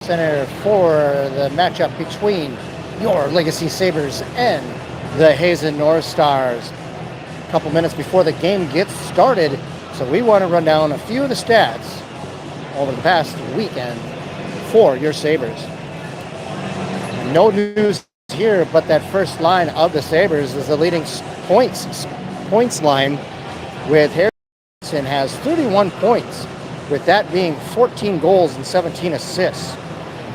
Center for the matchup between your Legacy Sabers and the Hazen North Stars. A couple minutes before the game gets started, so we want to run down a few of the stats over the past weekend for your Sabers. No news here, but that first line of the Sabers is the leading points line, with Harrison has 31 points, with that being 14 goals and 17 assists.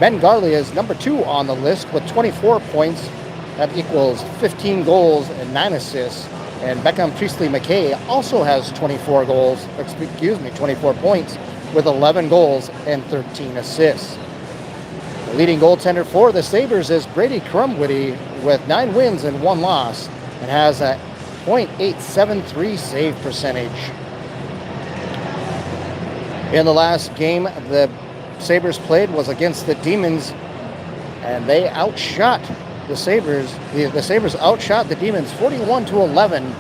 Ben Garley is number 2 on the list with 24 points. That equals 15 goals and 9 assists. And Beckham Priestley McKay also has 24 points with 11 goals and 13 assists. The leading goaltender for the Sabres is Brady Crumwitty with 9 wins and 1 loss and has a .873 save percentage. In the last game the Sabres played was against the Demons, and they outshot the Sabres. The Sabres outshot the Demons 41-11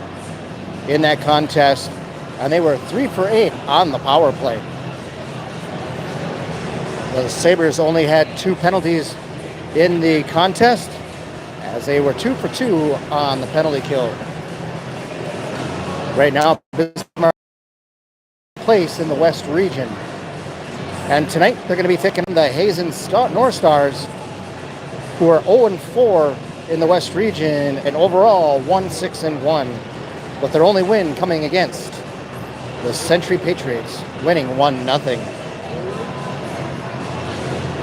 in that contest, and they were 3 for 8 on the power play. The Sabres only had 2 penalties in the contest, as they were 2 for 2 on the penalty kill. Right now, Bismarck place in the West region. And tonight, they're going to be taking the Hazen North Stars, who are 0-4 in the West region and overall 1-6-1, with their only win coming against the Century Patriots, winning 1-0.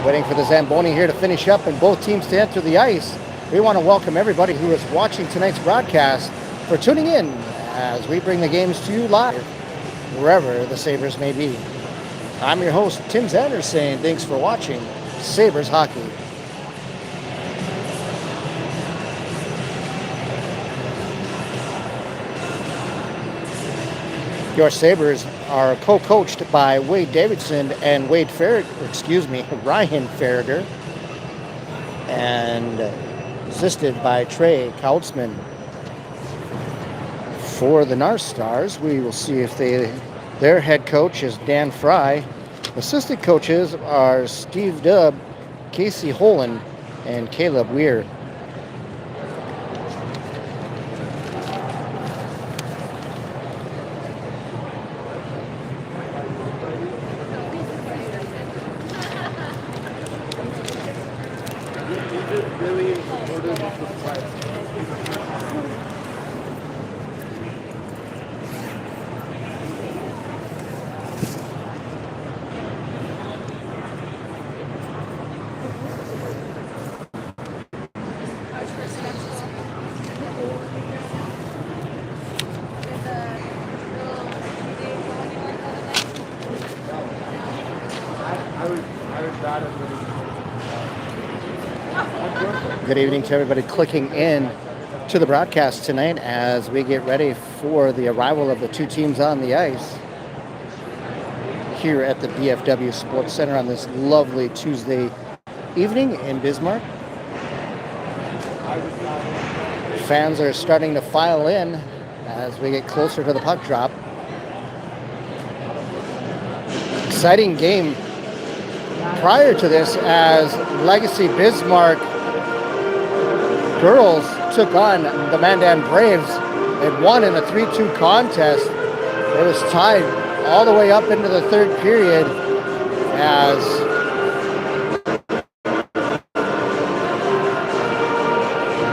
Waiting for the Zamboni here to finish up and both teams to enter the ice. We want to welcome everybody who is watching tonight's broadcast for tuning in as we bring the games to you live, wherever the Sabres may be. I'm your host, Tim Zander, saying thanks for watching Sabres Hockey. Your Sabres are co-coached by Wade Davidson and Ryan Farrager, and assisted by Trey Kautzman. For the North Stars, we will see if their head coach is Dan Fry. Assistant coaches are Steve Dubb, Casey Holen, and Caleb Weir. Good evening to everybody clicking in to the broadcast tonight as we get ready for the arrival of the 2 teams on the ice here at the BFW Sports Center on this lovely Tuesday evening in Bismarck. Fans are starting to file in as we get closer to the puck drop. Exciting game prior to this as Legacy Bismarck girls took on the Mandan Braves and won in a 3-2 contest. It was tied all the way up into the third period as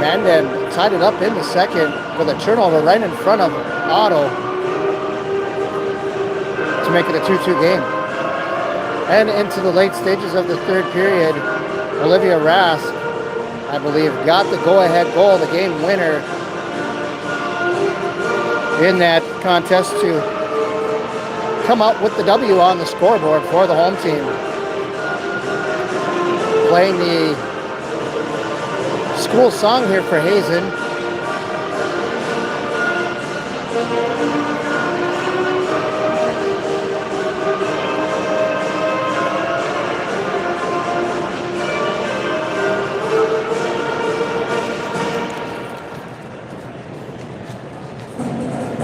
Mandan tied it up in the second with a turnover right in front of Otto to make it a 2-2 game. And into the late stages of the third period, Olivia Rask, I believe, got the go-ahead goal, the game winner in that contest to come out with the W on the scoreboard for the home team. Playing the school song here for Hazen.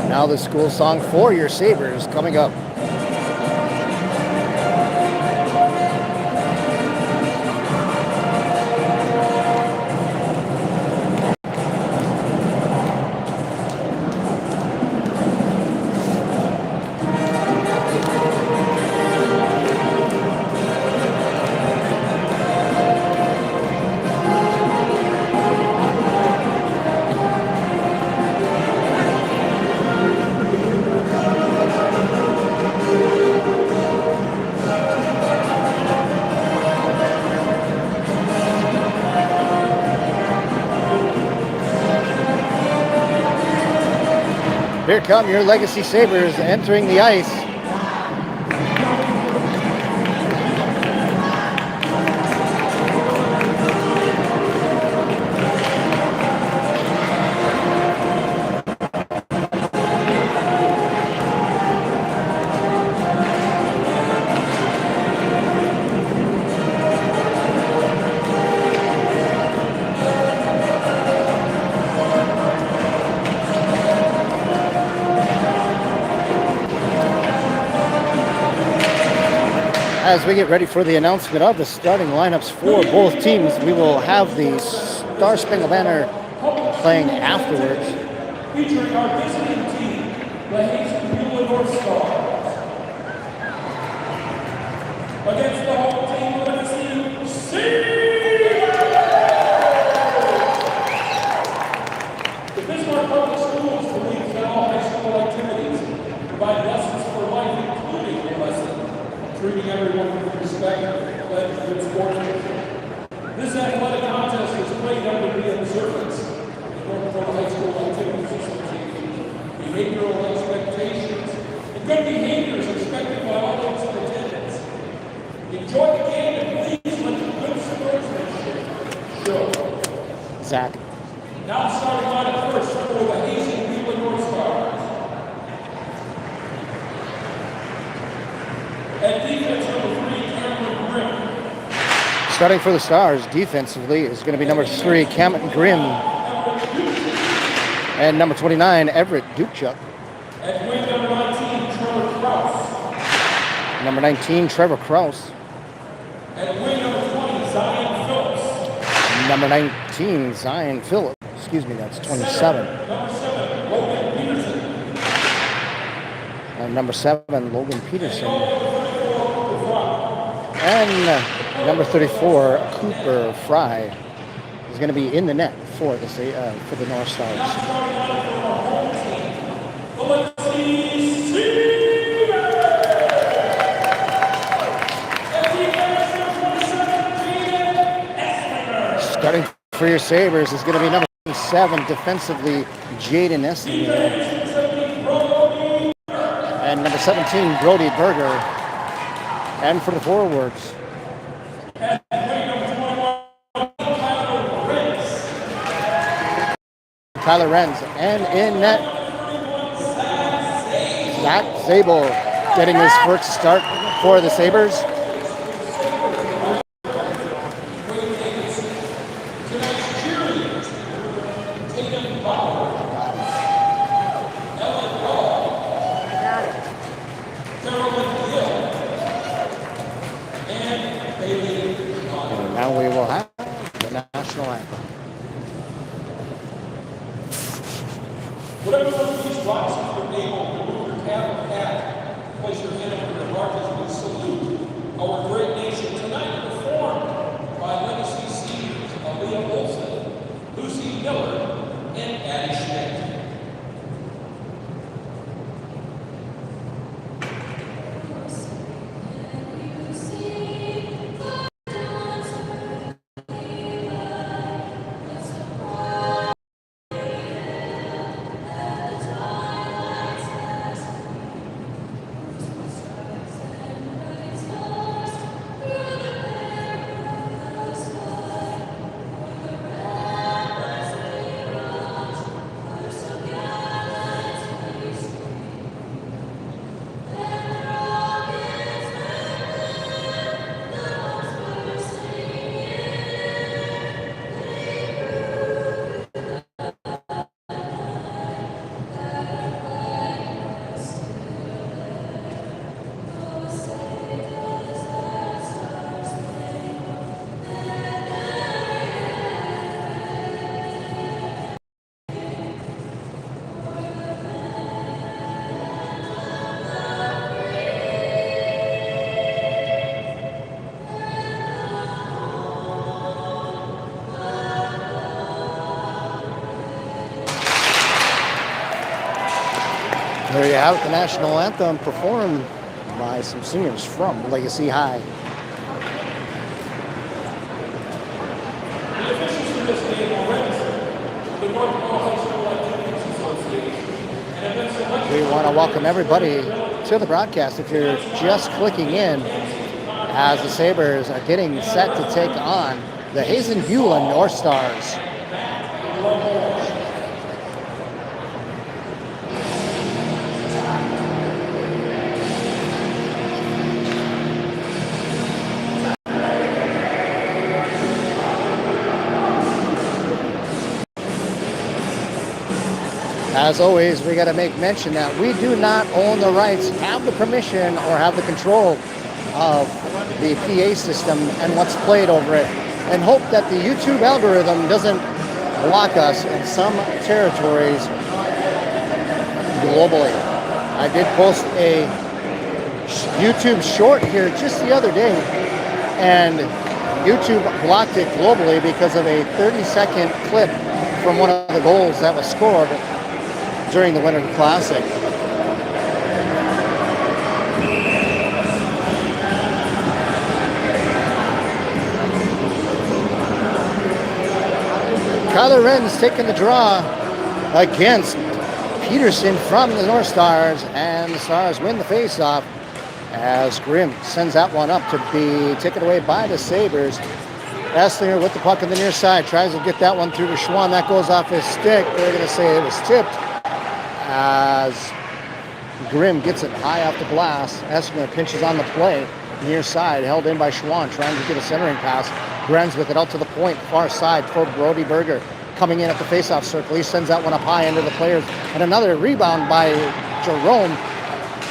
Now the school song for your Sabres coming up. Here come your Legacy Sabers entering the ice. As we get ready for the announcement of the starting lineups for both teams, we will have the Star Spangled Banner playing afterwards. Featuring our visiting team, the Hazen North Stars. Against the home team, Legacy Sabers. The Bismarck Public Schools believes that all high school activities provide lessons for life, including the lesson treating everyone with respect and good sportsmanship. This athletic contest is played under the observance of the North Dakota High School Activities Association. Behavioral expectations and good behavior is expected by all those in attendance. Enjoy the game and please let the good sportsmanship show. Zach. Now starting lineup first for the Hazen North Stars. At defense, number 3, Cameron Grimm. Starting for the Stars defensively is going to be number 3, Cameron Grimm. And number 29, Everett Dukechuk. At wing, number 19, Trevor Krause. Number 19, Trevor Krause. At wing, number 20, Zion Phillips. Number 19, Zion Phillips. Excuse me, that's 27. Number 7, Logan Peterson. And number 7, Logan Peterson. And number 34, Cooper Fry, is going to be in the net for the North Stars. Starting for your Sabers is going to be number 7 defensively, Jaden Essinger. And number 17, Brody Berger. And for the forwards, Tyler Renz. And in net, Zach Zabel getting his first start for the Sabers. Now we will have the national anthem. Whatever one of these rocks is your name on, remove your cap or hat, place your hand over your heart as we salute our great nation tonight, performed by Legacy Seniors, Aaliyah Olson, Lucy Miller, and Addie Schmidt. There you have it, the national anthem performed by some singers from Legacy High. The officials for this game are registered with the North Dakota High School Activities Association and have been want to welcome everybody to the broadcast. If you're just clicking in, as the Sabers are getting set to take on the Hazen North Stars. As always, we got to make mention that we do not own the rights, have the permission, or have the control of the PA system and what's played over it, and hope that the YouTube algorithm doesn't block us in some territories globally. I did post a YouTube short here just the other day, and YouTube blocked it globally because of a 30-second clip from one of the goals that was scored during the Winter Classic. Kyler Wren's taking the draw against Peterson from the North Stars, and the Stars win the faceoff as Grimm sends that one up to be taken away by the Sabers. Esslinger with the puck on the near side, tries to get that one through to Schwann. That goes off his stick. They're going to say it was tipped as Grimm gets it high off the glass. Esslinger pinches on the play, near side, held in by Schwann, trying to get a centering pass. Grenz with it out to the point, far side for Brody Berger. Coming in at the faceoff circle, he sends that one up high into the players. And another rebound by Jerome,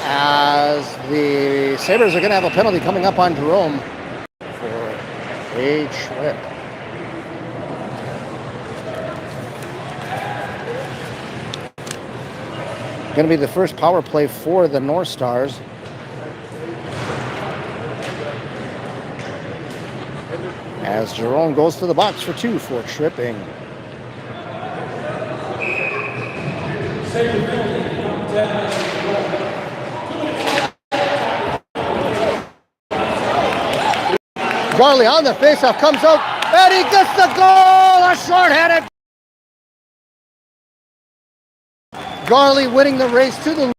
as the Sabres are going to have a penalty coming up on Jerome for a trip. Going to be the first power play for the North Stars. As Jerome goes to the box for two for tripping. Garley on the faceoff, comes out, and he gets the goal! A shorthanded. Garley winning the race to the lead.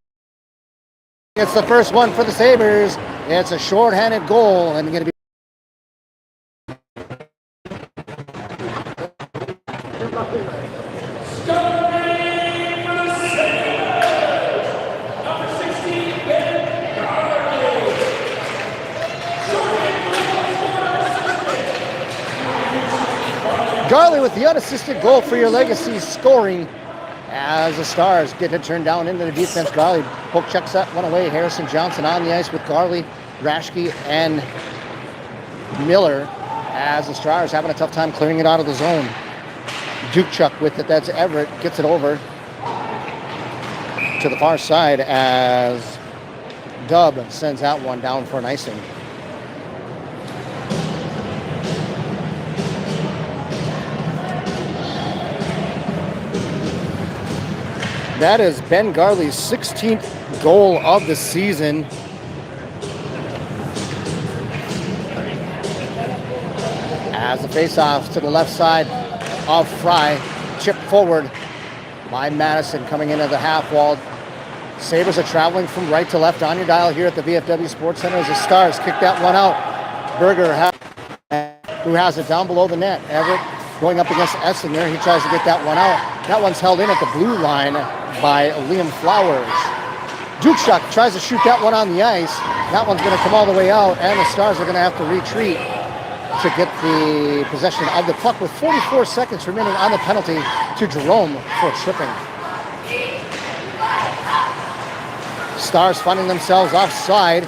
It's the first one for the Sabres. It's a shorthanded goal, and going to be Garley with the unassisted goal for your Legacy, scoring as the Stars get it turned down into the defense. Garley poke checks that one away. Harrison Johnson on the ice with Garley, Raschke, and Miller, as the Stars having a tough time clearing it out of the zone. Dukechuk with it. That's Everett. Gets it over to the far side as Dub sends that one down for an icing. That is Ben Garley's 16th goal of the season. As the faceoff to the left side of Fry, chipped forward by Madison coming into the half wall. Sabres are traveling from right to left on your dial here at the VFW Sports Center as the Stars kick that one out. Berger, who has it down below the net. Everett going up against Esslinger. He tries to get that one out. That one's held in at the blue line by Liam Flowers. Dukechuk tries to shoot that one on the ice. That one's going to come all the way out, and the Stars are going to have to retreat to get the possession of the puck with 44 seconds remaining on the penalty to Jerome for tripping. Stars finding themselves offside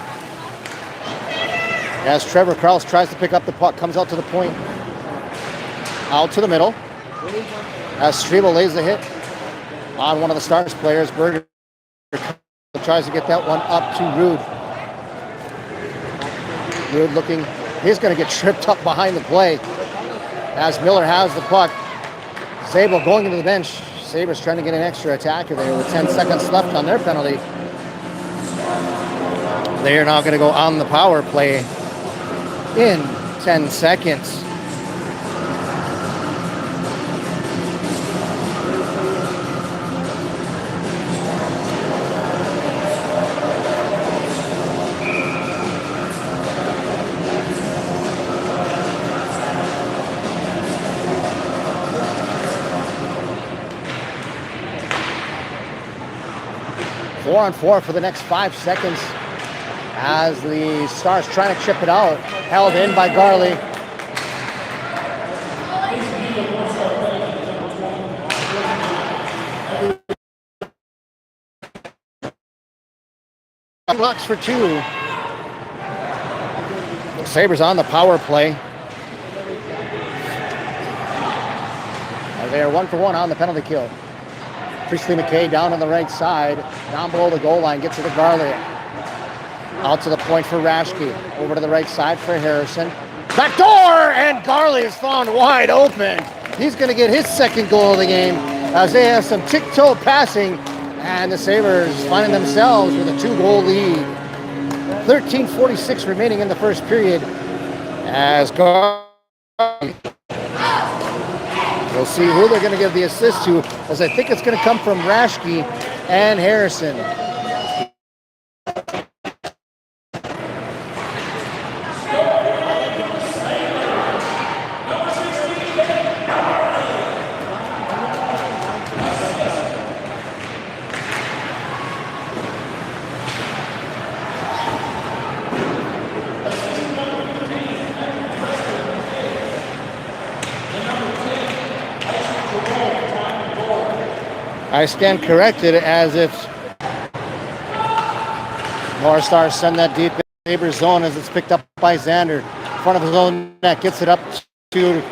as Trevor Krause tries to pick up the puck, comes out to the point, out to the middle, as Strebel lays the hit on one of the Stars players. Berger tries to get that one up to Rude. Rude looking, he's going to get tripped up behind the play as Miller has the puck. Zabel going into the bench. Sabres trying to get an extra attacker there with 10 seconds left on their penalty. They are now going to go on the power play in 10 seconds. 4-on-4 for the next 5 seconds as the Stars trying to chip it out. Held in by Garley. Blocks for 2. Sabres on the power play. They are 1-for-1 on the penalty kill. Priestley McKay down on the right side, down below the goal line, gets it to Garley. Out to the point for Raschke. Over to the right side for Harrison. Back door, and Garley is found wide open. He's going to get his second goal of the game as they have some tick-toe passing, and the Sabres finding themselves with a 2-goal lead. 13:46 remaining in the first period as Garley. We'll see who they're going to give the assist to, as I think it's going to come from Raschke and Harrison. I stand corrected as if North Stars send that deep in Sabres zone as it's picked up by Xander. In front of his own net, gets it up to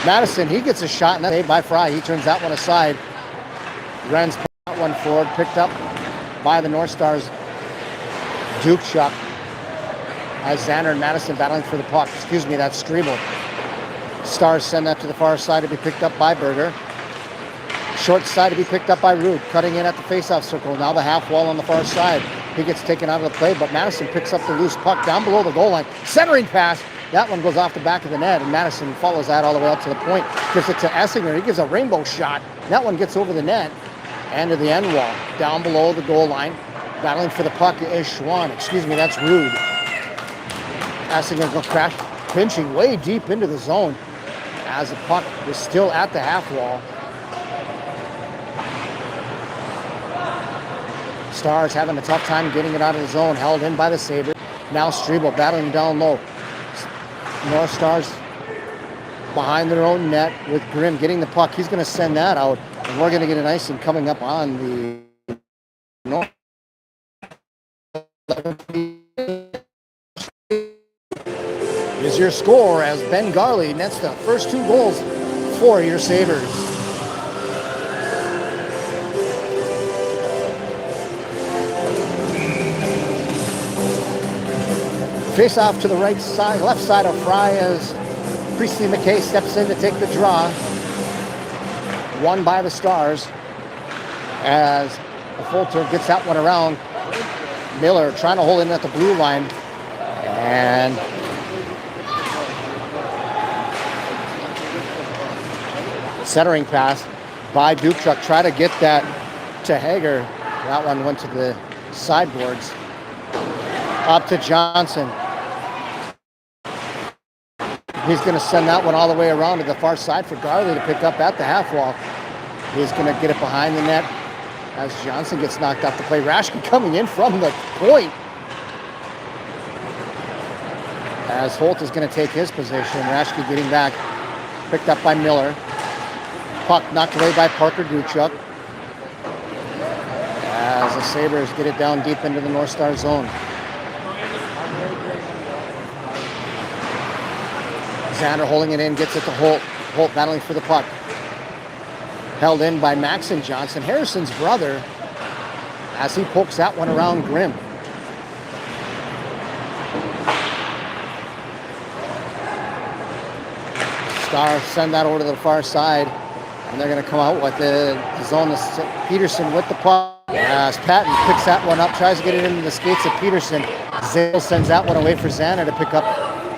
Madison. He gets a shot, and that's made by Fry. He turns that one aside. Ren's put that one forward, picked up by the North Stars. Duke shot as Xander and Madison battling for the puck. Excuse me, that's Strebel. Stars send that to the far side to be picked up by Berger. Short side to be picked up by Rude, cutting in at the faceoff circle. Now the half wall on the far side. He gets taken out of the play, but Madison picks up the loose puck down below the goal line. Centering pass. That one goes off the back of the net, and Madison follows that all the way up to the point. Gives it to Essinger. He gives a rainbow shot. That one gets over the net and to the end wall. Down below the goal line. Battling for the puck is Schwann. Excuse me, that's Rude. Essinger goes crash, pinching way deep into the zone as the puck was still at the half wall. Stars having a tough time getting it out of the zone, held in by the Sabres. Now Strebel battling down low. North Stars behind their own net with Grimm getting the puck. He's going to send that out, and we're going to get an icing coming up on the North. Is your score as Ben Garley nets the first 2 goals for your Sabres. Face off to the right side, left side of Fry as Priestley McKay steps in to take the draw. Won by the Stars as Fulter gets that one around. Miller trying to hold in at the blue line, and centering pass by Dukchuk. Try to get that to Hager. That one went to the sideboards. Up to Johnson. He's going to send that one all the way around to the far side for Garley to pick up at the half wall. He's going to get it behind the net as Johnson gets knocked off the play. Raschke coming in from the point as Holt is going to take his position. Raschke getting back, picked up by Miller. Puck knocked away by Parker Dukchuk as the Sabres get it down deep into the North Star zone. Xander holding it in, gets it to Holt. Holt battling for the puck. Held in by Max and Johnson, Harrison's brother, as he pokes that one around Grimm. Stars send that over to the far side, and they're going to come out with the zone. Peterson with the puck. As Patton picks that one up, tries to get it into the skates of Peterson. Zale sends that one away for Xander to pick up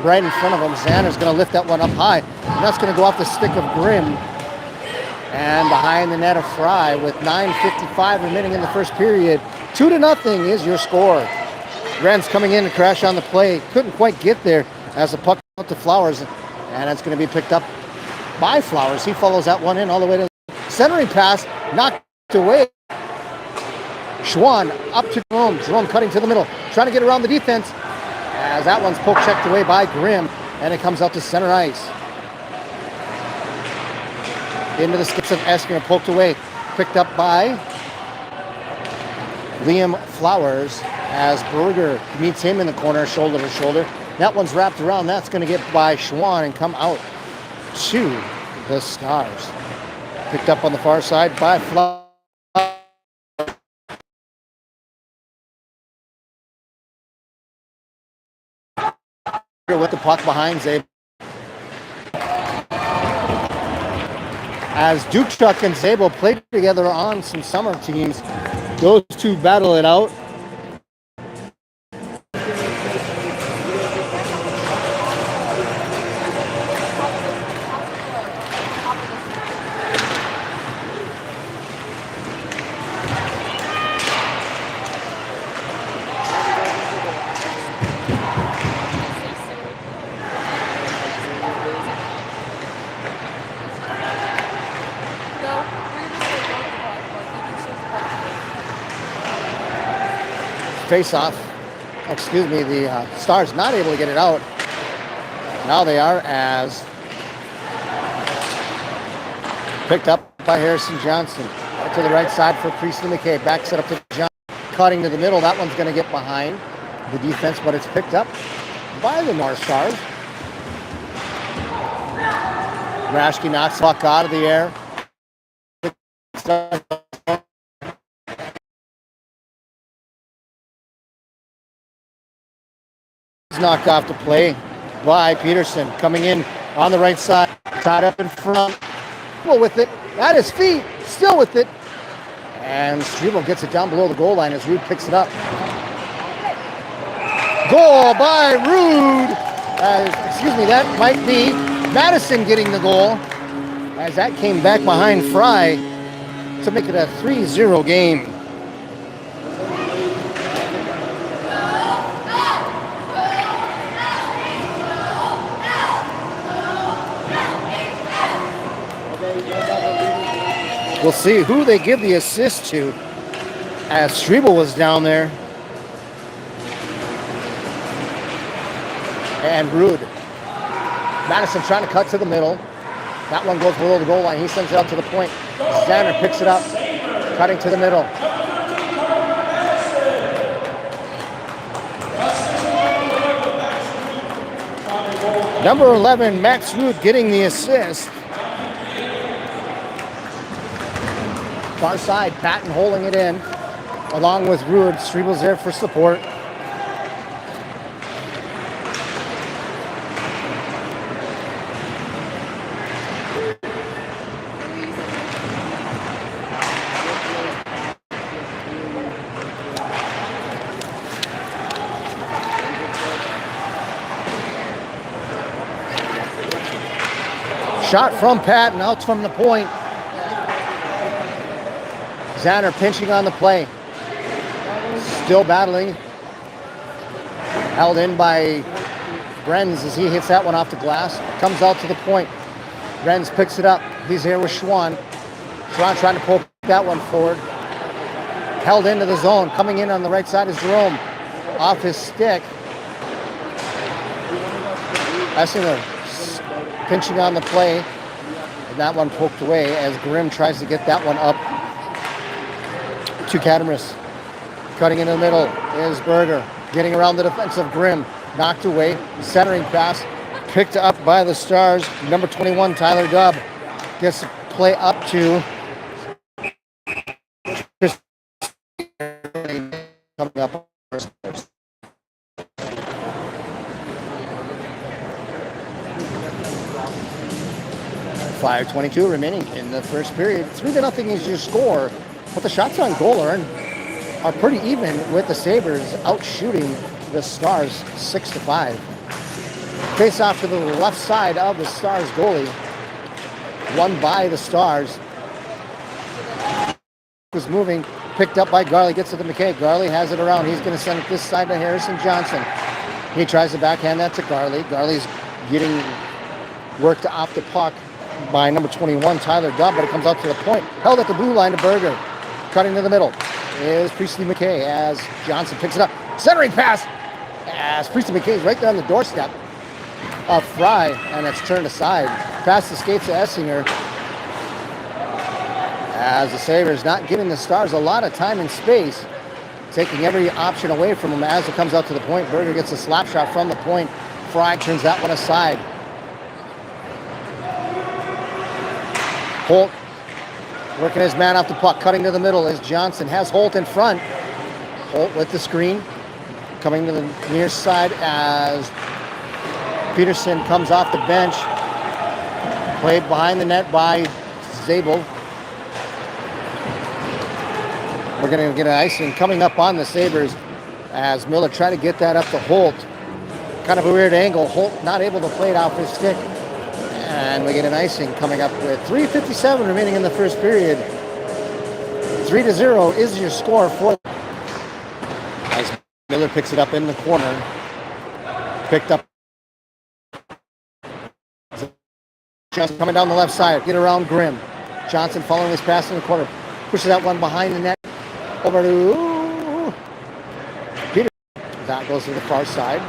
right in front of him. Xander's going to lift that one up high, and that's going to go off the stick of Grimm and behind the net of Fry with 9:55 remaining in the first period. 2-0 is your score. Ren's coming in to crash on the play. Couldn't quite get there as the puck out to Flowers, and it's going to be picked up by Flowers. He follows that one in all the way to centering pass, knocked away. Schwann up to Jerome. Jerome cutting to the middle, trying to get around the defense. As that one's poke checked away by Grimm, and it comes out to center ice. Into the skips of Eskinger, poked away, picked up by Liam Flowers as Berger meets him in the corner, shoulder to shoulder. That one's wrapped around. That's going to get by Schwann and come out to the Stars. Picked up on the far side by Flowers. With the puck behind Zabel. As Dukchuk and Zabel played together on some summer teams, those two battle it out. Face-off. Excuse me, the Stars not able to get it out. Now they are, as picked up by Harrison Johnson. Right to the right side for Priestley McKay. Backs it up to John. Cutting to the middle. That one's going to get behind the defense, but it's picked up by the North Stars. Rashke knocks the puck out of the air. Knocked off the play by Peterson, coming in on the right side, tied up in front. Well, with it at his feet, still with it, and Strebel gets it down below the goal line as Rude picks it up. Goal by Rude. Excuse me, that might be Madison getting the goal, as that came back behind Fry to make it a 3-0 game. We'll see who they give the assist to, as Strebel was down there. And Rude. Madison trying to cut to the middle. That one goes below the goal line. He sends it out to the point. Zander picks it up, cutting to the middle. Number 11, Max Rude, getting the assist. Far side, Patton holding it in, along with Rude. Strebel's there for support. Shot from Patton, out from the point. Zander pinching on the play. Still battling. Held in by Brenz as he hits that one off the glass. Comes out to the point. Brenz picks it up. He's here with Schwann. Schwann trying to pull that one forward. Held into the zone. Coming in on the right side is Jerome. Off his stick. Essinger pinching on the play. And that one poked away as Grimm tries to get that one up to Catamaris. Cutting into the middle is Berger. Getting around the defensive Grimm. Knocked away. Centering pass. Picked up by the Stars. Number 21, Tyler Dubb. Gets the play up to Chris. Coming up. 5:22 remaining in the first period. 3-0 is your score, but the shots on goal are pretty even, with the Sabers out shooting the Stars 6-5. Face off to the left side of the Stars goalie, won by the Stars. Was moving, picked up by Garley, gets to the McKay. Garley has it around. He's going to send it this side to Harrison Johnson. He tries to backhand that to Garley. Garley's getting worked off the puck by number 21, Tyler Dubb, but it comes out to the point. Held at the blue line to Berger. Cutting to the middle is Priestley McKay as Johnson picks it up. Centering pass as Priestley McKay is right there on the doorstep of Fry, and it's turned aside. Past the skates to Essinger as the Sabres not giving the Stars a lot of time and space, taking every option away from them as it comes out to the point. Berger gets a slap shot from the point. Fry turns that one aside. Holt working his man off the puck, cutting to the middle as Johnson has Holt in front. Holt with the screen, coming to the near side as Peterson comes off the bench. Played behind the net by Zabel. We're going to get an icing coming up on the Sabres as Miller tried to get that up to Holt. Kind of a weird angle. Holt not able to play it off his stick. And we get an icing coming up with 3:57 remaining in the first period. 3-0 is your score for as Miller picks it up in the corner. Picked up. Johnson coming down the left side. Get around Grimm. Johnson following his pass in the corner. Pushes that one behind the net. Over to Peter. That goes to the far side.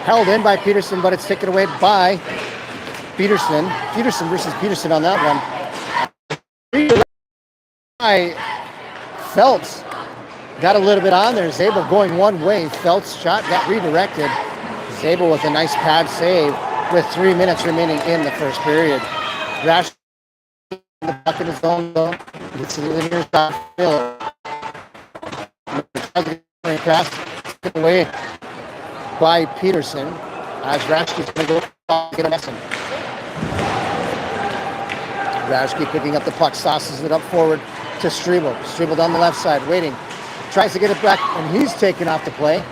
Held in by Peterson, but it's taken away by Peterson. Peterson versus Peterson on that one. Phelps got a little bit on there. Zabel going one way. Phelps' shot got redirected. Zabel with a nice pad save with 3 minutes remaining in the first period. Rash the puck in his own zone. Gets to the linear shot. Miller. Pass taken away by Peterson as Rashke's going to go get a messing. Rashke picking up the puck, sauces it up forward to Strebel. Strebel down the left side, waiting. Tries to get it back, and he's taken off the play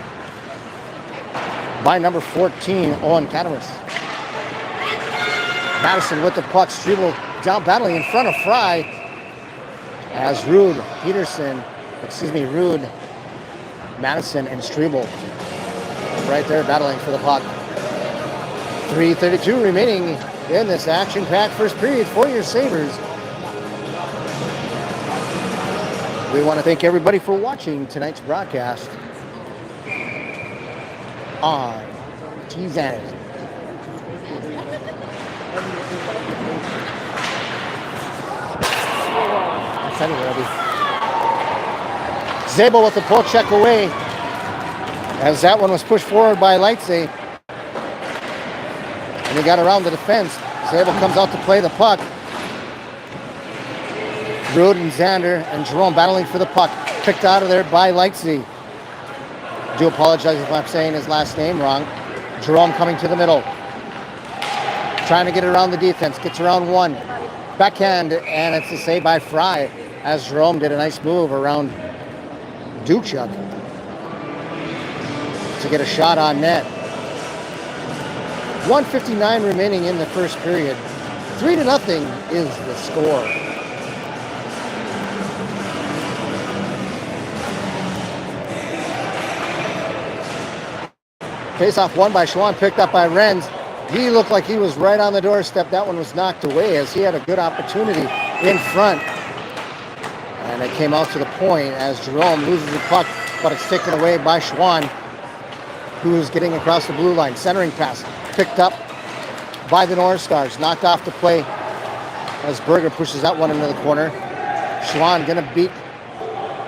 by number 14, Owen Cadaris. Madison with the puck. Strebel down battling in front of Fry as Rude, Madison, and Strebel right there battling for the puck. 3:32 remaining in this action-packed first period for your Sabres. We want to thank everybody for watching tonight's broadcast on Hazen. Zabel with the pull check away as that one was pushed forward by Leitzay. And he got around the defense. Zabel comes out to play the puck. Rude and Xander and Jerome battling for the puck. Picked out of there by Leitzay. I do apologize if I'm saying his last name wrong. Jerome coming to the middle. Trying to get around the defense. Gets around one. Backhand, and it's a save by Fry as Jerome did a nice move around Duchuk to get a shot on net. 1:59 remaining in the first period. 3-0 is the score. Face-off won by Schwann, picked up by Renz. He looked like he was right on the doorstep. That one was knocked away as he had a good opportunity in front. And it came out to the point as Jerome loses the puck, but it's taken away by Schwann, who is getting across the blue line. Centering pass picked up by the North Stars. Knocked off the play as Berger pushes that one into the corner. Schwann going to beat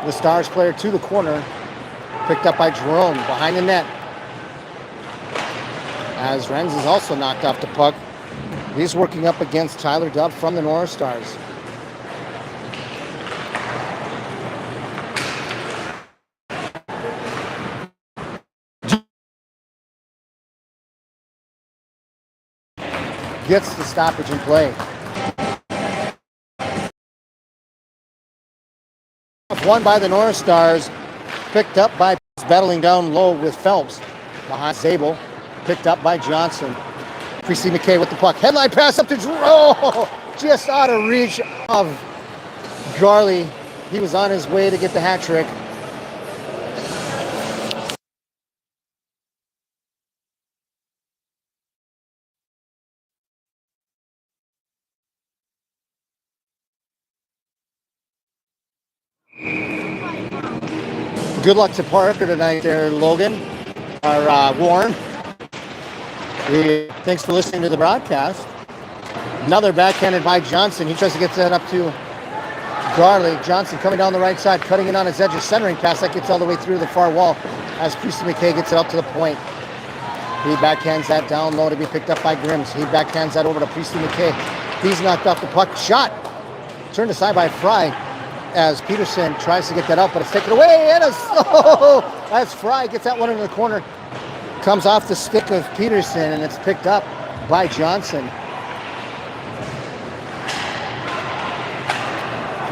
the Stars player to the corner. Picked up by Jerome behind the net. As Renz is also knocked off the puck. He's working up against Tyler Dubb from the North Stars. Gets the stoppage in play. Won by the North Stars. Picked up by battling down low with Phelps behind Zabel. Picked up by Johnson. Priestley McKay with the puck. Headline pass up to Drew. Oh, just out of reach of Garley. He was on his way to get the hat trick. Good luck to Parker tonight there, Logan, or Warren. Thanks for listening to the broadcast. Another backhanded by Johnson. He tries to get that up to Garley. Johnson coming down the right side, cutting it on his edge, a centering pass that gets all the way through the far wall as Priestley McKay gets it up to the point. He backhands that down low to be picked up by Grims. He backhands that over to Priestley McKay. He's knocked off the puck. Shot. Turned aside by Fry as Peterson tries to get that up, but it's taken away. And as Fry gets that one into the corner. Comes off the stick of Peterson, and it's picked up by Johnson.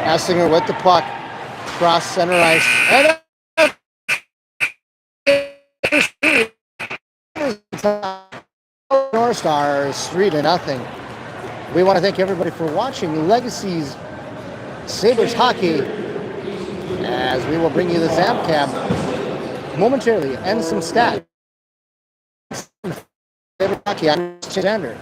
Essinger with the puck. Cross center ice. And North Stars 3-0. We want to thank everybody for watching Legacy's Sabres hockey, as we will bring you the Zamcam momentarily and some stats. Sabres hockey, I'm Chander.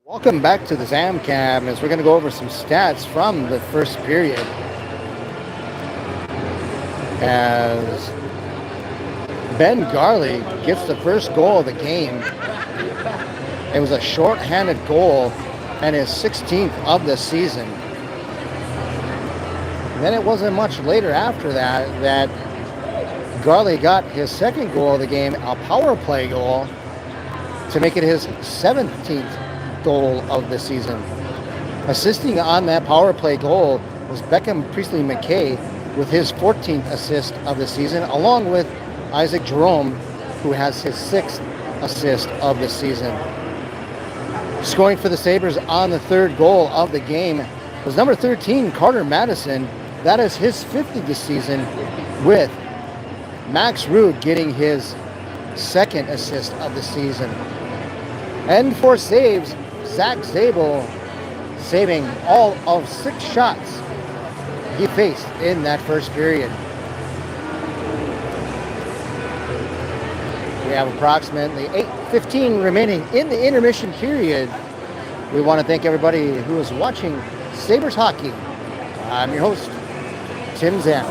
Welcome back to the Zamcam as we're going to go over some stats from the first period. As Ben Garley gets the first goal of the game. It was a short-handed goal and his 16th of the season. Then it wasn't much later after that Garley got his second goal of the game, a power play goal, to make it his 17th goal of the season. Assisting on that power play goal was Beckham Priestley McKay with his 14th assist of the season, along with Isaac Jerome, who has his 6th assist of the season. Scoring for the Sabres on the third goal of the game was number 13, Carter Madison. That is his 5th of the season, with Max Ruud getting his 2nd assist of the season. And for saves, Zach Zabel saving all of 6 shots he faced in that first period. We have approximately 8:15 remaining in the intermission period. We want to thank everybody who is watching Sabres Hockey. I'm your host, Tim Zan.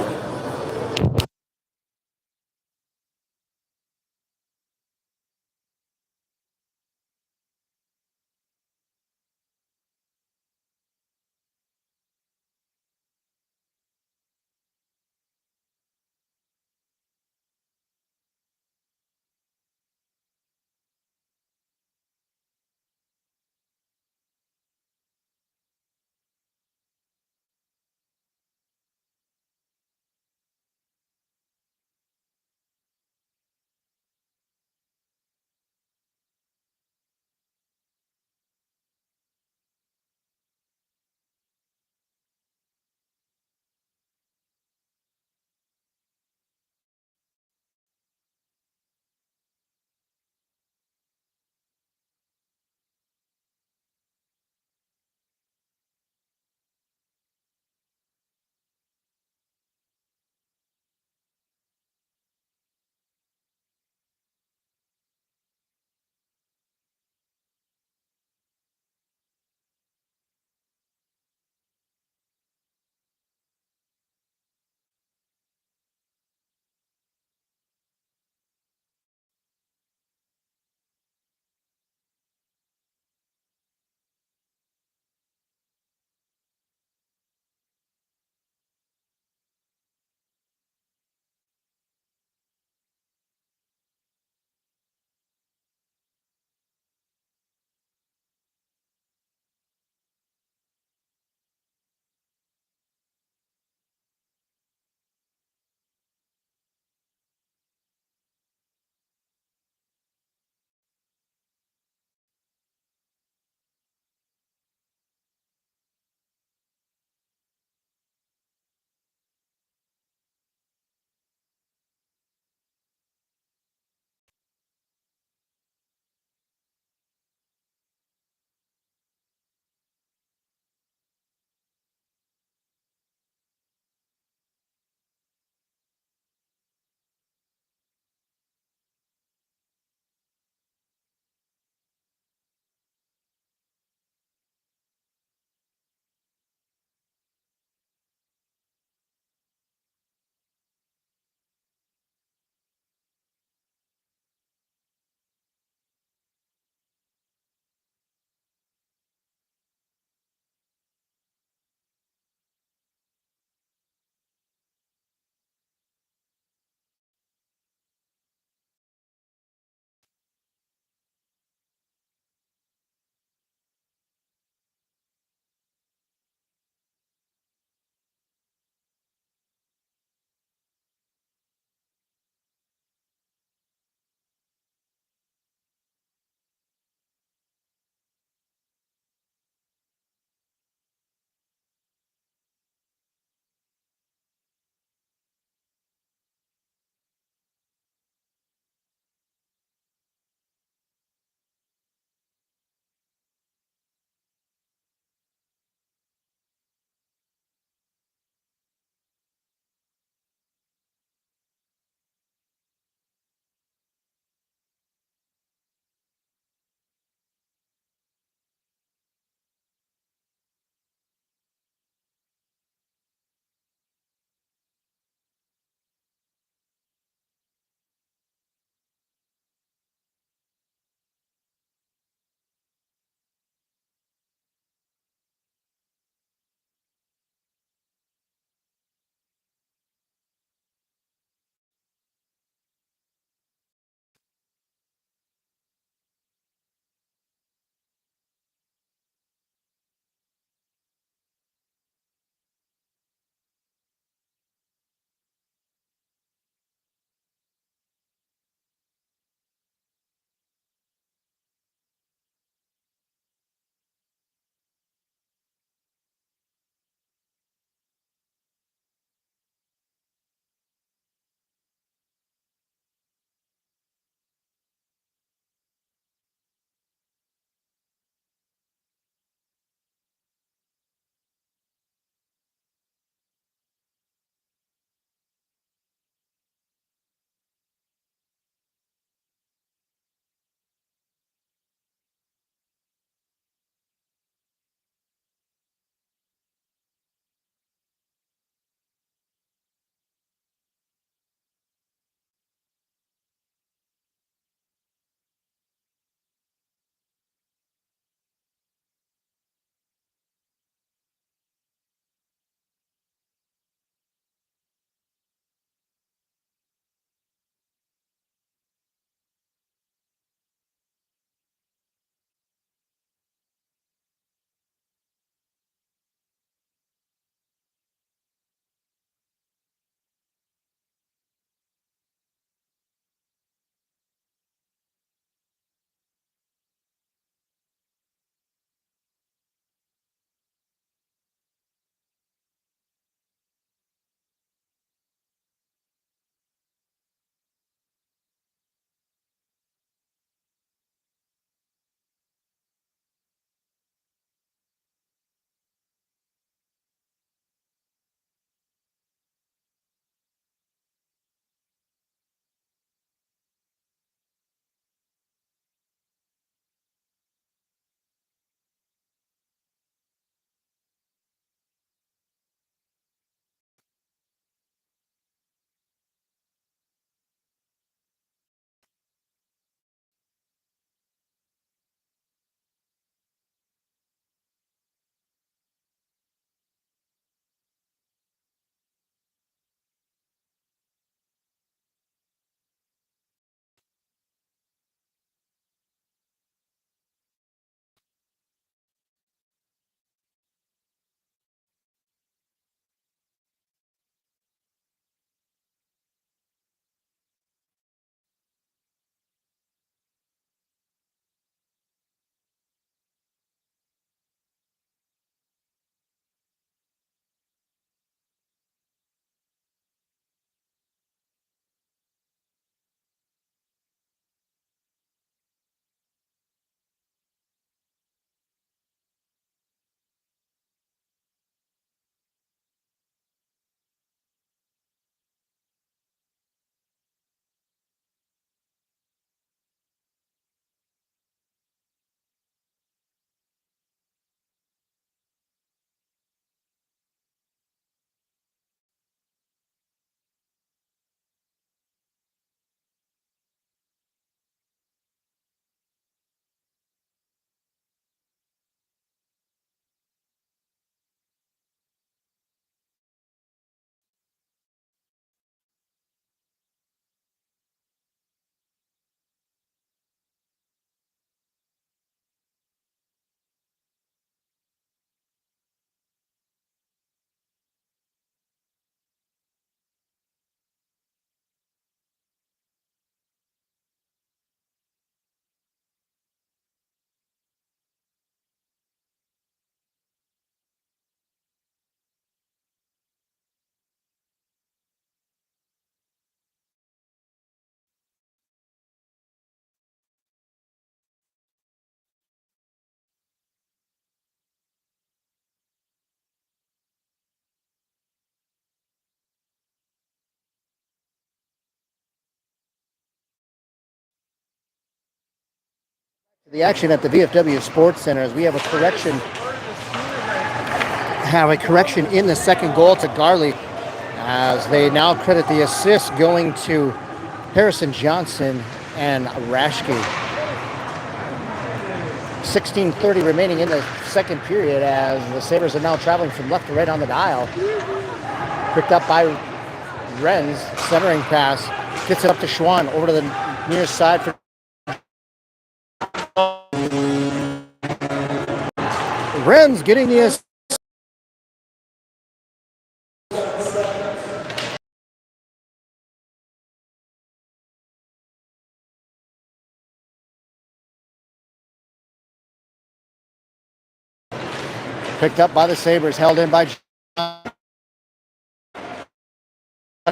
The action at the VFW Sports Center as we have a correction. In the second goal to Garley, as they now credit the assist going to Harrison Johnson and Rashke. 16:30 remaining in the second period as the Sabres are now traveling from left to right on the dial. Picked up by Renz, centering pass, gets it up to Schwann, over to the near side for Renz getting the assist. Picked up by the Sabres, held in by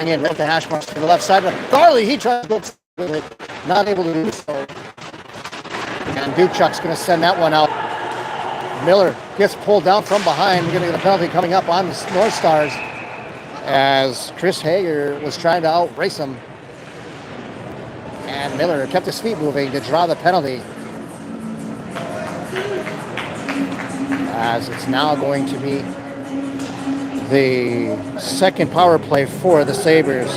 in right to hash marks to the left side. But Garley, he tries to go with it, not able to do so. And Duchuk's going to send that one out. Miller gets pulled down from behind. We're going to get a penalty coming up on the North Stars as Chris Hager was trying to outrace him. And Miller kept his feet moving to draw the penalty. As it's now going to be the second power play for the Sabres.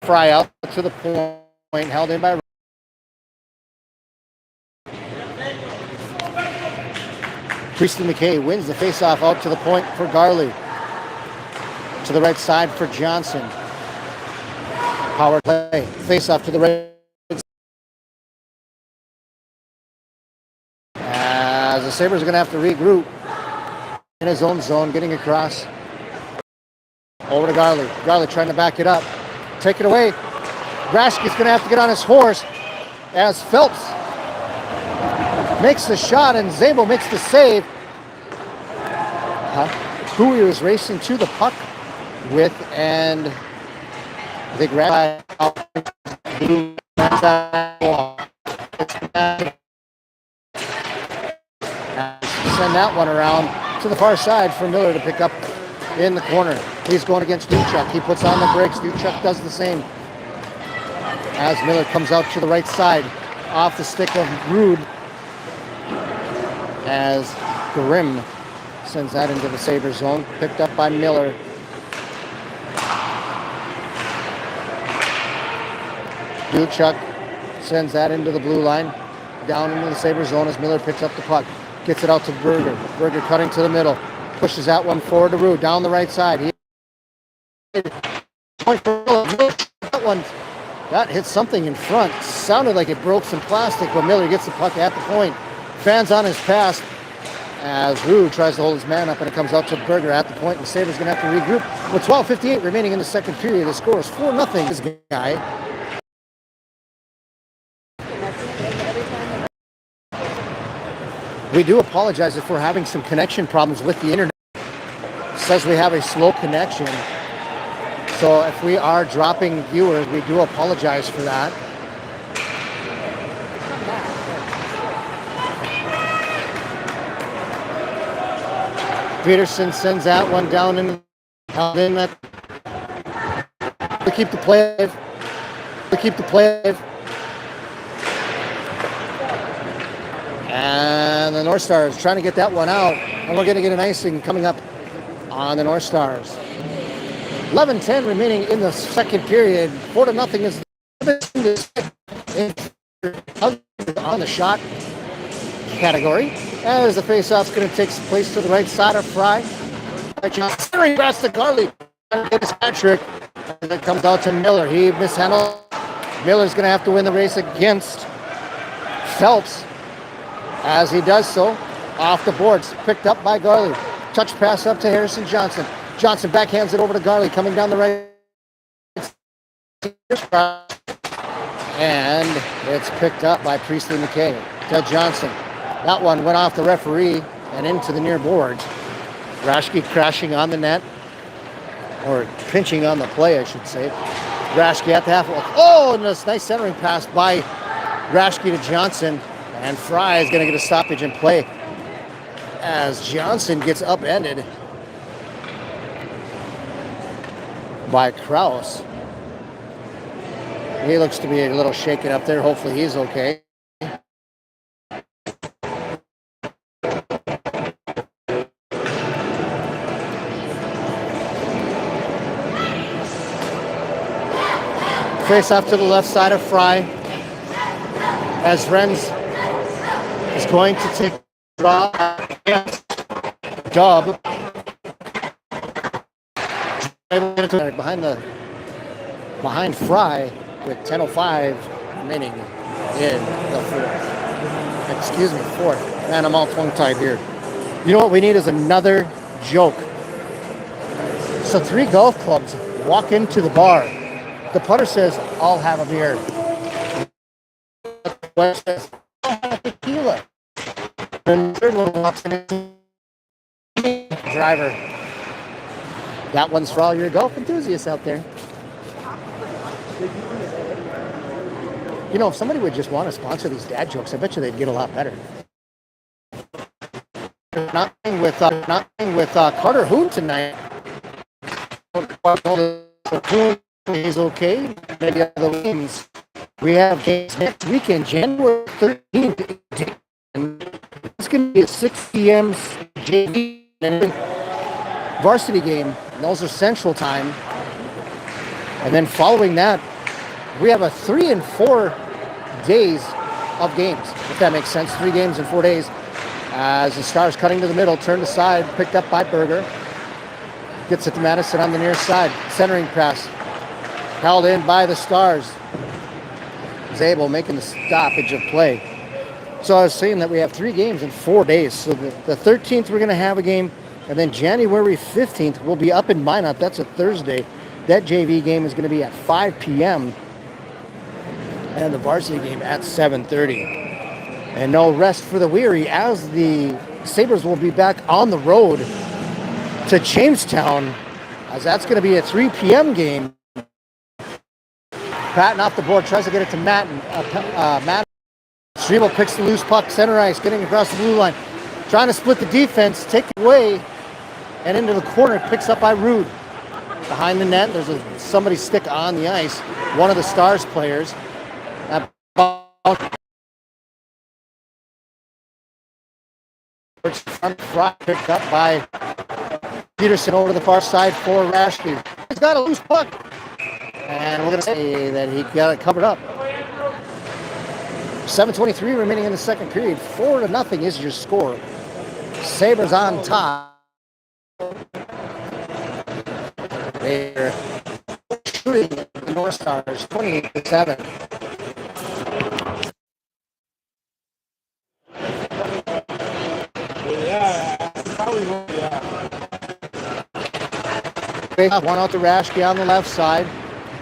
Fry out to the point, held in by Priestley McKay wins the faceoff out to the point for Garley. To the right side for Johnson. Power play, faceoff to the right. As the Sabres are going to have to regroup in his own zone, getting across. Over to Garley. Garley trying to back it up. Take it away. Rashke's going to have to get on his horse as Phelps makes the shot and Zabel makes the save. Hui was racing to the puck with, and they grab send that one around to the far side for Miller to pick up in the corner. He's going against Duchuk. He puts on the brakes. Duchuk does the same. As Miller comes out to the right side off the stick of Rude. As Grimm sends that into the Sabres zone. Picked up by Miller. Duchuk sends that into the blue line. Down into the Sabres zone as Miller picks up the puck. Gets it out to Berger. Berger cutting to the middle. Pushes that one forward to Rude. Down the right side. That hit something in front. Sounded like it broke some plastic, but Miller gets the puck at the point. Fans on his pass as Rude tries to hold his man up, and it comes out to Berger at the point. The Sabres going to have to regroup. With 12:58 remaining in the second period, the score is 4-0. This guy. We do apologize if we're having some connection problems with the internet. It says we have a slow connection. So if we are dropping viewers, we do apologize for that. Peterson sends that one down in that. To keep the play. And the North Stars trying to get that one out. And we're going to get an icing coming up on the North Stars. 11:10 remaining in the second period. 4-0 is on the shot category. As the faceoff's going to take place to the right side of Fry. Centering pass to Garley. It's Patrick. And it comes out to Miller. He mishandled. Miller's going to have to win the race against Phelps. As he does so, off the boards, picked up by Garley. Touch pass up to Harrison Johnson. Johnson backhands it over to Garley, coming down the right. And it's picked up by Priestley McKay to Johnson. That one went off the referee and into the near boards. Rashke crashing on the net, or pinching on the play, I should say. Rashke at the half. Oh, and this nice centering pass by Rashke to Johnson. And Fry is going to get a stoppage in play as Johnson gets upended by Kraus. He looks to be a little shaken up there. Hopefully he's okay. Face off to the left side of Fry, as Renz is going to take draw. Dub behind Fry with 10:05 remaining in the fourth. Excuse me, fourth. Man, I'm all tongue-tied here. You know what we need is another joke. So 3 golf clubs walk into the bar. The putter says, "I'll have a beer." The player says, "I'll have tequila." And the third one walks in. Driver. That one's for all your golf enthusiasts out there. You know, if somebody would just want to sponsor these dad jokes, I bet you they'd get a lot better. Nothing with Carter Hoon tonight. He's okay. Maybe other games. We have games next weekend, January 13th. It's going to be a 6 p.m. JV varsity game. Those are Central Time. And then following that, we have a 3 and 4 days of games, if that makes sense. 3 games in 4 days. As the Stars cutting to the middle, turned aside, picked up by Berger. Gets it to Madison on the near side. Centering pass. Held in by the Stars. Zabel making the stoppage of play. So I was saying that we have 3 games in 4 days. So the 13th we're going to have a game. And then January 15th we'll be up in Minot. That's a Thursday. That JV game is going to be at 5 p.m. And the varsity game at 7:30. And no rest for the weary, as the Sabres will be back on the road to Jamestown, as that's going to be a 3 p.m. game. Patton off the board, tries to get it to Matt. Matt Strebel picks the loose puck, center ice, getting across the blue line, trying to split the defense, take it away, and into the corner, picks up by Rude. Behind the net, there's somebody stick on the ice, one of the Stars players. That ball front picked up by Peterson over to the far side for Rashke. He's got a loose puck. And we're going to say that he got it covered up. 7:23 remaining in the second period. 4-0 is your score. Sabres on top. They're shooting the North Stars 28-7. One out to Rashke on the left side.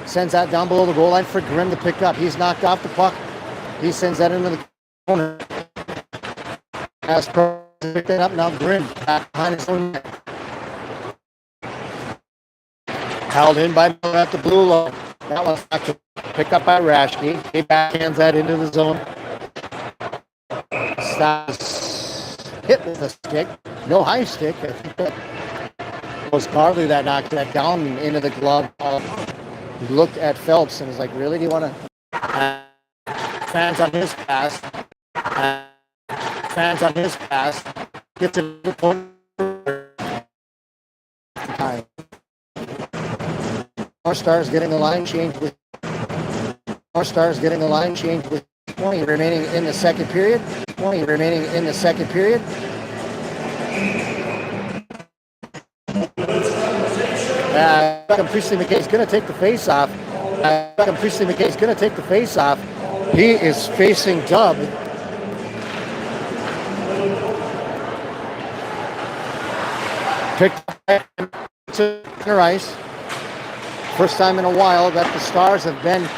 Sends that down below the goal line for Grimm to pick up. He's knocked off the puck. He sends that into the corner. As picked it up, now Grimm back behind his own net. Held in by Miller at the blue line. That one's back to pick up by Rashke. He backhands that into the zone. Stops hit with a stick. No high stick. I think that was Garley that knocked that down into the glove. He looked at Phelps and was like, really, do you want to? Fans on his pass. Fans on his pass. Get to the point. North Stars getting the line change with 20 remaining in the second period. 20 remaining in the second period. Priestley McKay's going to take the face off. Priestley McKay's going to take the face off. He is facing Dub. Picked up to center ice. First time in a while that the Stars have been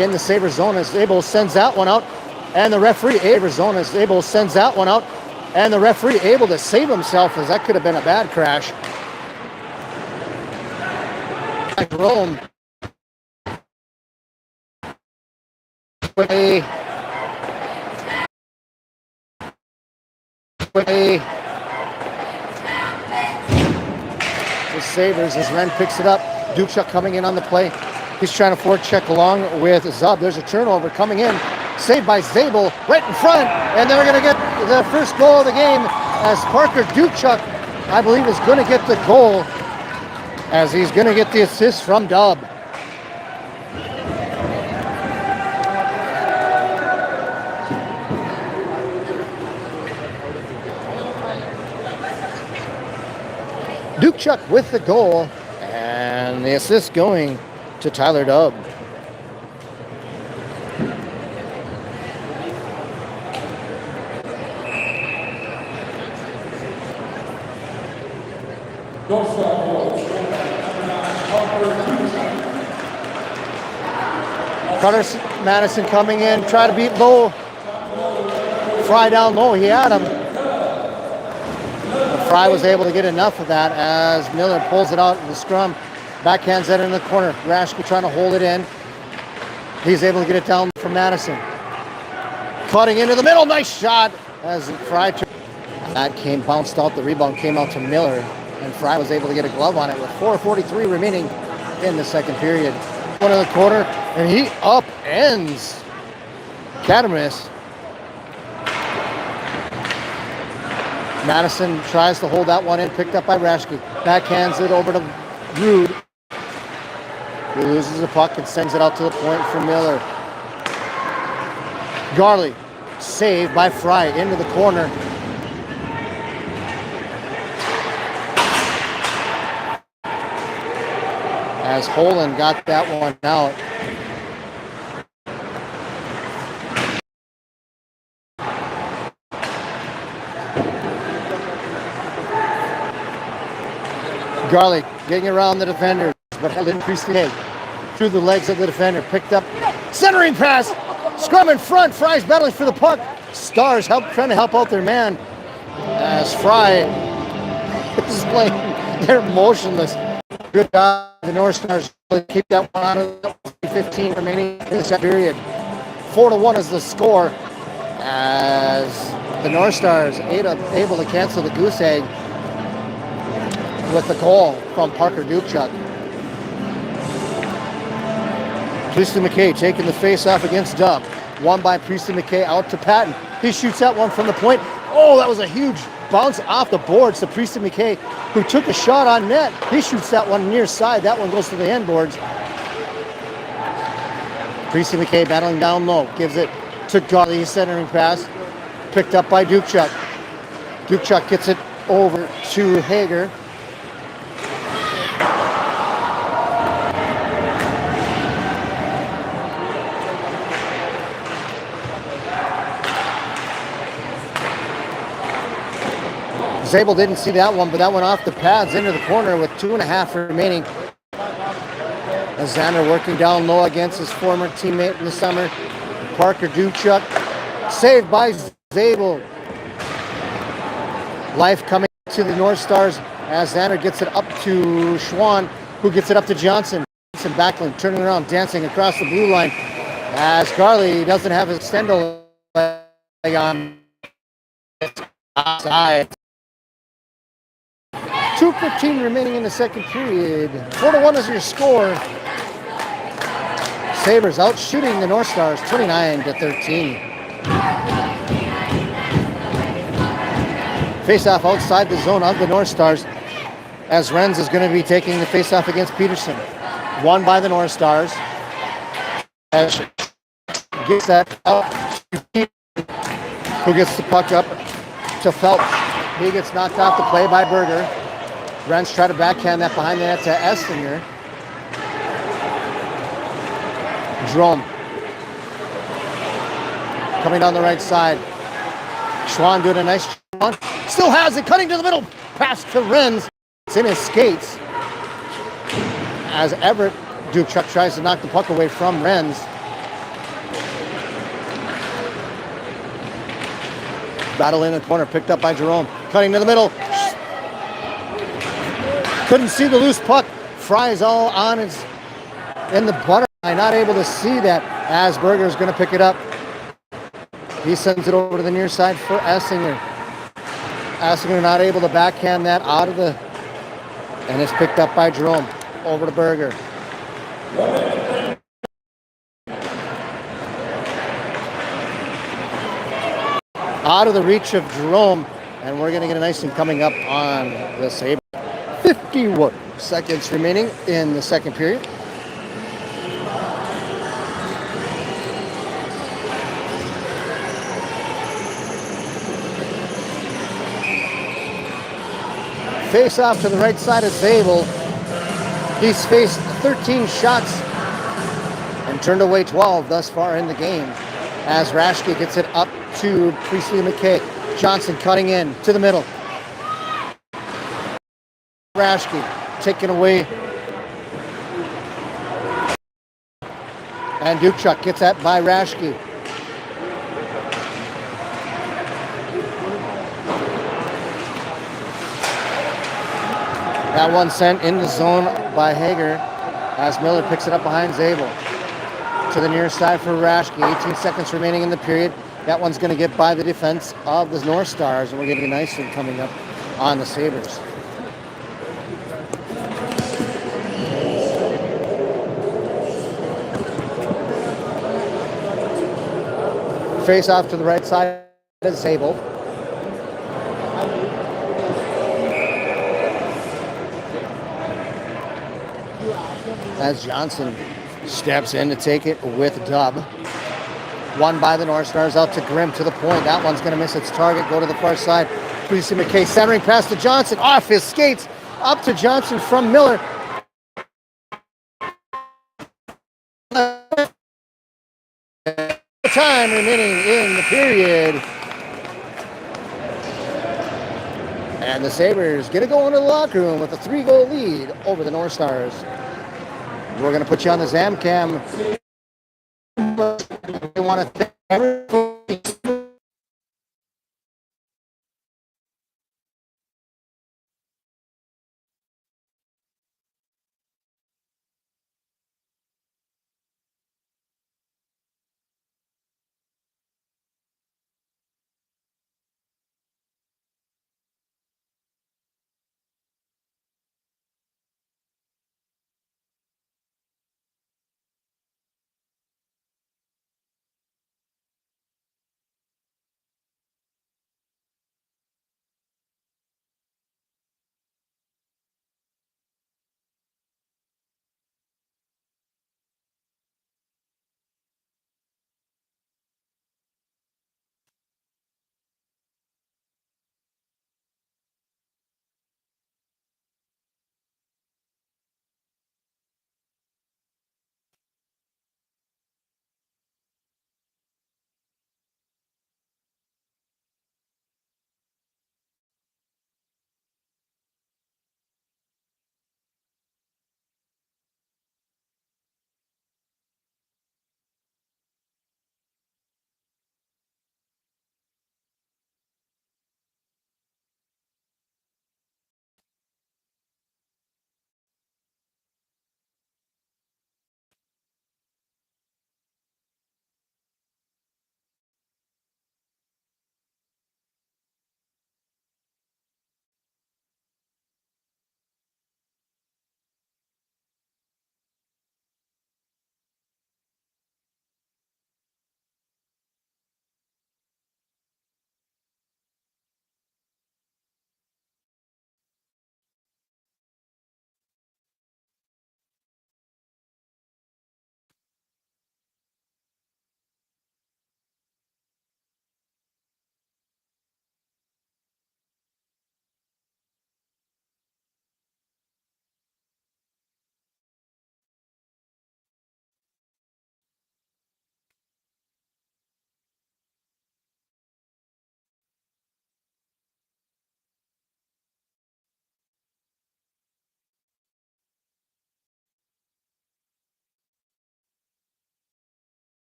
in the Sabres zone, as Abel sends that one out. And the referee, Arizona, Abel sends that one out. And the referee able to save himself, as that could have been a bad crash. Rome. The Sabres as Ren picks it up. Dukeshuk coming in on the play. He's trying to forecheck along with Zub. There's a turnover coming in. Saved by Zabel right in front. And they're going to get the first goal of the game as Parker Dukchuk, I believe, is going to get the goal as he's going to get the assist from Dub. Dukchuk with the goal, and the assist going to Tyler Dub. Carter Madison coming in, try to beat low. Fry down low, he had him. Fry was able to get enough of that as Miller pulls it out in the scrum. Backhands it in the corner. Rashke trying to hold it in. He's able to get it down from Madison. Cutting into the middle, nice shot as Fry. That bounced out, the rebound came out to Miller, and Fry was able to get a glove on it with 4:43 remaining in the second period. One in the corner, and he upends Catamus. Madison tries to hold that one in, picked up by Rashke. Backhands it over to Rude. He loses the puck and sends it out to the point for Miller. Garley, saved by Fry into the corner. As Holland got that one out. Garlic getting around the defenders, but held in Priestley through the legs of the defender. Picked up, centering pass, scrum in front. Fry's battling for the puck. Stars trying to help out their man as Fry is playing. They're motionless. Good job, the North Stars keep that one out of the 15 remaining in this period. 4-1 is the score as the North Stars able to cancel the goose egg with the goal from Parker Dukchuk. Priestley McKay taking the face off against Dub. Won by Priestley McKay out to Patton. He shoots that one from the point. Oh, that was a huge bounce off the boards to Priestley McKay, who took a shot on net. He shoots that one near side. That one goes to the handboards. Priestley McKay battling down low. Gives it to Garley, centering pass. Picked up by Dukchuk. Dukchuk gets it over to Hager. Zabel didn't see that one, but that went off the pads into the corner with 2.5 remaining. As Xander working down low against his former teammate in the summer, Parker Dukchuk. Saved by Zabel. Life coming to the North Stars as Xander gets it up to Schwann, who gets it up to Johnson. Johnson backlink, turning around, dancing across the blue line as Garley doesn't have his extendo leg on outside. 2:15 remaining in the second period. 4-1 is your score. Sabers out shooting the North Stars 29-13. Face-off outside the zone of the North Stars as Renz is going to be taking the face-off against Peterson. Won by the North Stars. As gets that out, who gets the puck up to Phelps. He gets knocked off the play by Berger. Renz try to backhand that behind the net to Essinger. Drum. Coming down the right side. Schwann doing a nice one. Still has it, cutting to the middle. Pass to Renz. It's in his skates. As Everett Dukchuk tries to knock the puck away from Renz. Battle in the corner, picked up by Jerome. Cutting to the middle. Couldn't see the loose puck. Fry's all on in the butterfly. Not able to see that as Berger's going to pick it up. He sends it over to the near side for Essinger. Essinger not able to backhand that out of the... And it's picked up by Jerome. Over to Berger. out of the reach of Jerome, and we're going to get an icing coming up on the Sabres. 51 seconds remaining in the second period. Face off to the right side of Zabel. He's faced 13 shots and turned away 12 thus far in the game. As Rashke gets it up to Priestley McKay. Johnson cutting in to the middle. Rashke taken away. And Dukchuk gets that by Rashke. That one sent in the zone by Hager as Miller picks it up behind Zabel. To the near side for Rashke. 18 seconds remaining in the period. That one's going to get by the defense of the North Stars, and we're getting a nice one coming up on the Sabres. Face off to the right side of Zabel. As Johnson steps in to take it with Dub. Won by the North Stars out to Grimm to the point. That one's going to miss its target. Go to the far side. Priestley McKay centering pass to Johnson. Off his skates. Up to Johnson from Miller. Time remaining in the period. And the Sabres get to go into the locker room with a 3-goal lead over the North Stars. We're going to put you on the Zamcam. We want to thank everyone.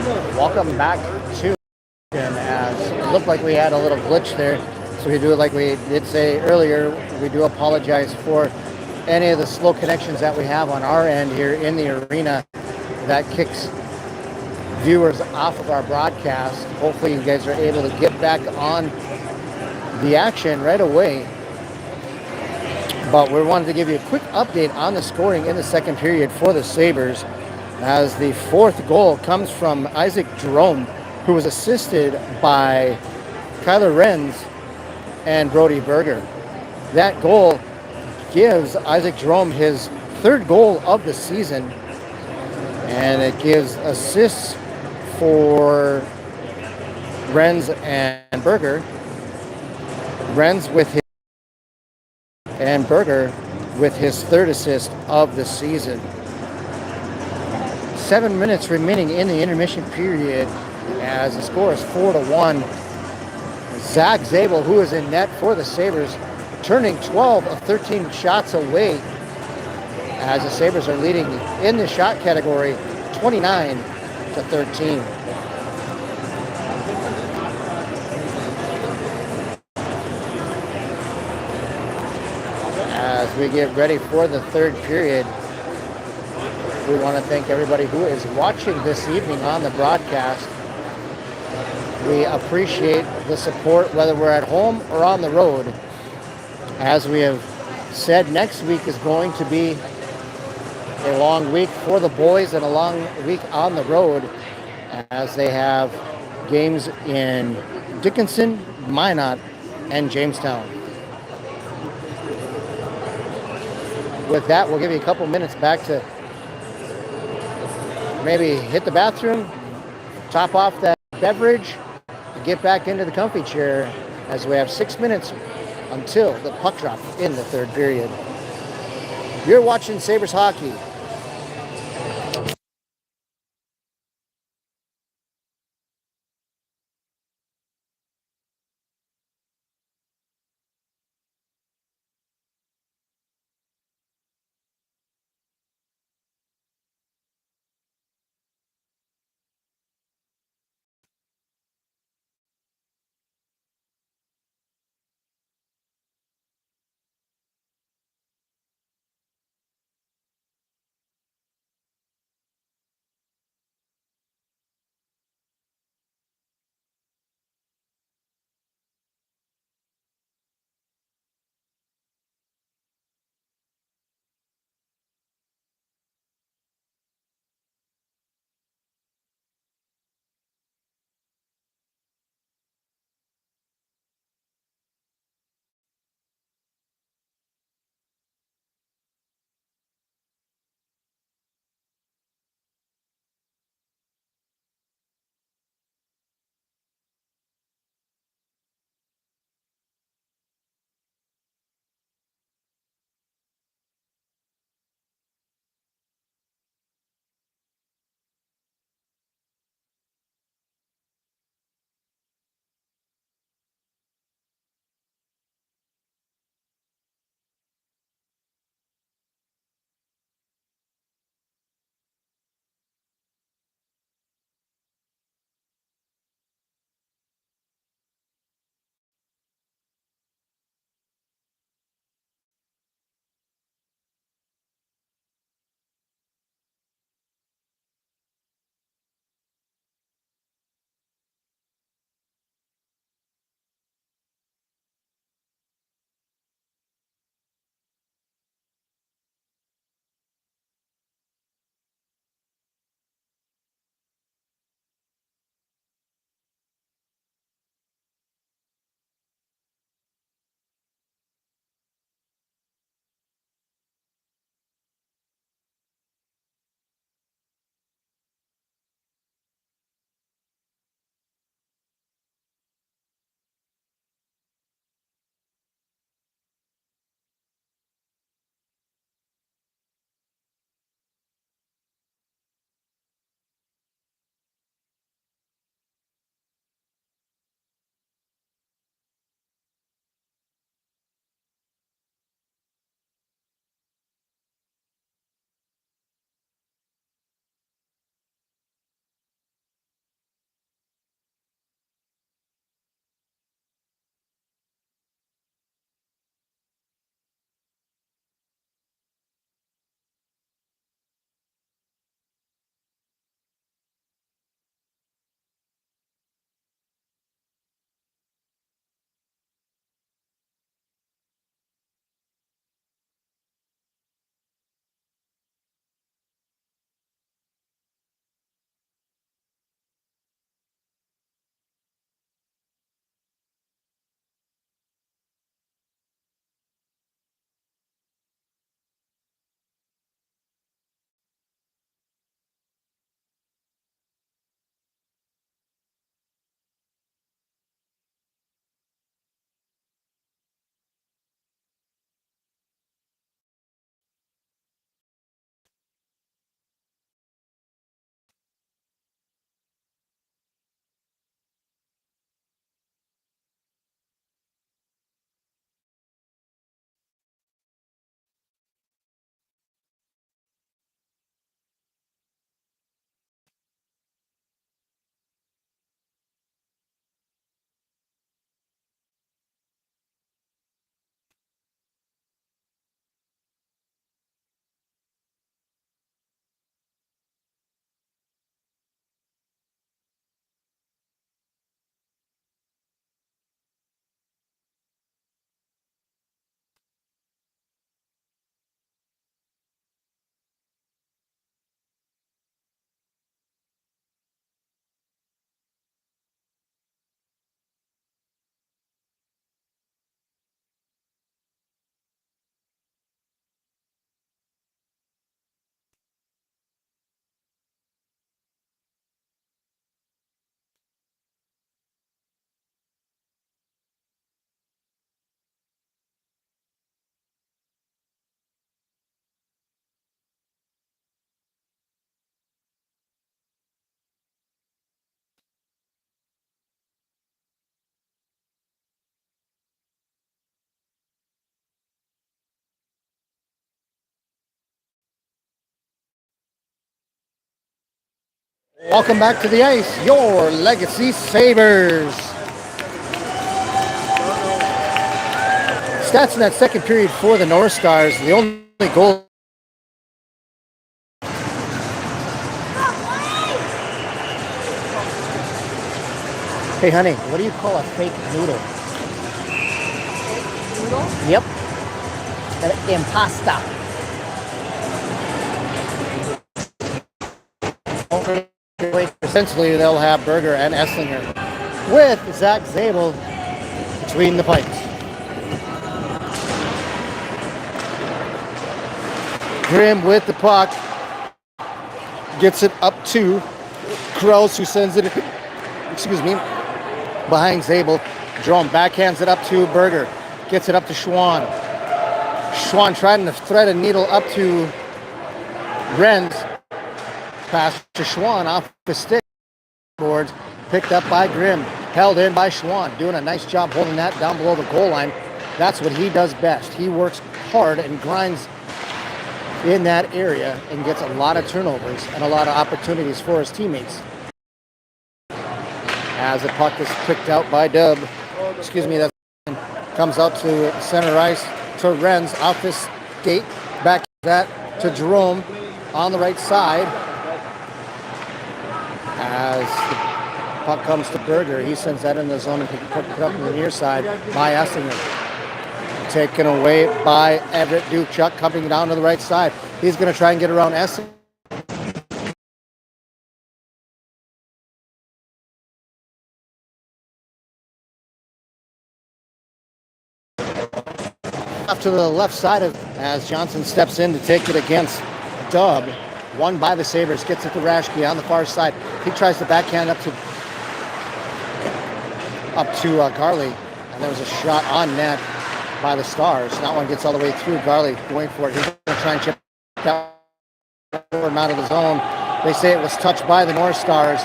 Welcome back to, and as it looked like we had a little glitch there, so we do it like we did say earlier. We do apologize for any of the slow connections that we have on our end here in the arena that kicks viewers off of our broadcast. Hopefully you guys are able to get back on the action right away. But we wanted to give you a quick update on the scoring in the second period for the Sabres, as the fourth goal comes from Isaac Jerome, who was assisted by Kyler Renz and Brody Berger. That goal gives Isaac Jerome his third goal of the season, and it gives assists for Renz and Berger. Renz with his and Berger with his third assist of the season. 7 minutes remaining in the intermission period as the score is 4-1. Zach Zabel, who is in net for the Sabres, turning 12 of 13 shots away as the Sabres are leading in the shot category 29-13. As we get ready for the third period, we want to thank everybody who is watching this evening on the broadcast. We appreciate the support, whether we're at home or on the road. As we have said, next week is going to be a long week for the boys and a long week on the road, as they have games in Dickinson, Minot, and Jamestown. With that, we'll give you a couple minutes back to maybe hit the bathroom, top off that beverage, and get back into the comfy chair, as we have 6 minutes until the puck drop in the third period. You're watching Sabres hockey. Welcome back to the ice, your Legacy Sabers. Stats in that second period for the North Stars. The only goal. Hey, honey, what do you call a fake noodle? Noodle? Yep. An impasta. Essentially, they'll have Berger and Esslinger with Zach Zabel between the pipes. Grimm with the puck. Gets it up to Krause, who sends it, behind Zabel. Jerome backhands it up to Berger. Gets it up to Schwann. Schwann trying to thread a needle up to Renz. Pass to Schwann off the stick. Boards picked up by Grimm. Held in by Schwann. Doing a nice job holding that down below the goal line. That's what he does best. He works hard and grinds in that area and gets a lot of turnovers and a lot of opportunities for his teammates. As the puck is picked out by Dub. That comes out to center ice to Renz off this skate. Back that to Jerome on the right side. As the puck comes to Berger, he sends that in the zone and picks it up on the near side by Esslinger. Taken away by Everett Duchuk, coming down to the right side. He's going to try and get around Esslinger. Off to the left side as Johnson steps in to take it against Dub. Won by the Sabres, gets it to Raschke on the far side. He tries to backhand up to Garley, and there was a shot on net by the Stars. That one gets all the way through. Garley going for it. He's going to try and chip that one out of the zone. They say it was touched by the North Stars.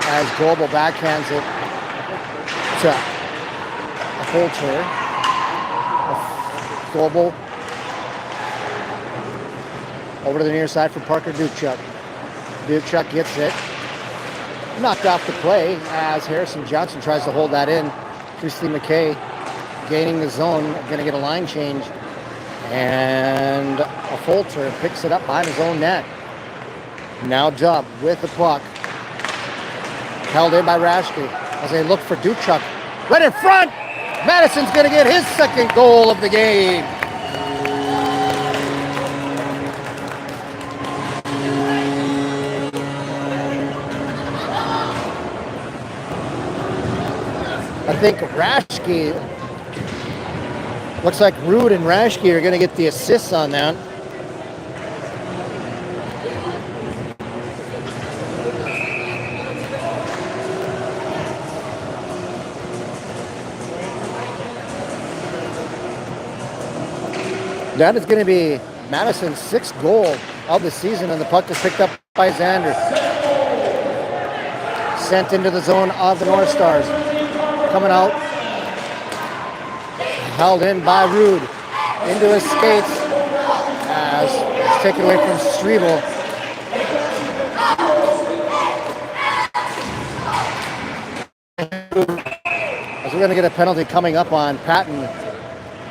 As Goebel backhands it to a Holter. Goebel over to the near side for Parker Duchuk. Duchuk gets it. Knocked off the play as Harrison Johnson tries to hold that in. Christy McKay gaining the zone, going to get a line change. And a Folter picks it up behind his own net. Now Dub with the puck. Held in by Raschke as they look for Duchuk. Right in front! Madison's going to get his second goal of the game. I think Raschke, looks like Rude and Raschke are going to get the assists on that. That is going to be Madison's sixth goal of the season, and the puck is picked up by Xander. Sent into the zone of the North Stars. Coming out. Held in by Rude. Into his skates. As it's taken away from Strebel. As we're going to get a penalty coming up on Patton